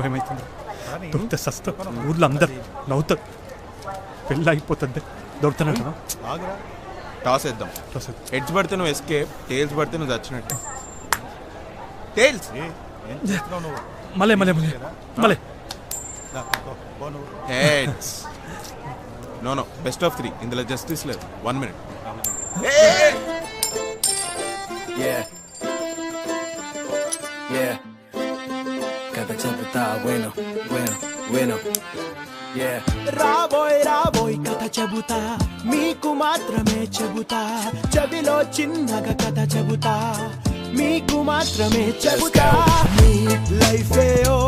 భయమవుతుంది. దొరికితే సస్తా, ఊర్లో అందరు నవ్వుతారు. పెళ్ళి అయిపోతుంది. దొరుకుతానంటున్నా. టాస్ వేద్దాం. హెడ్స్ పడితే నువ్వు ఎస్కేప్, టైల్స్ పడితే నువ్వు చచ్చినట్టు. టైల్స్ మళ్ళీ హెడ్స్. No best of 3. ఇందులో జస్టిస్ లేదు. 1 minute. Cada చెబుతా bueno రాబోయ్ కథ చెబుతా, మీకు మాత్రమే చెబుతా. చెవిలో చిన్నగా కథ చెబుతా, మీకు మాత్రమే చెబుతా. మీ లైఫే ఓ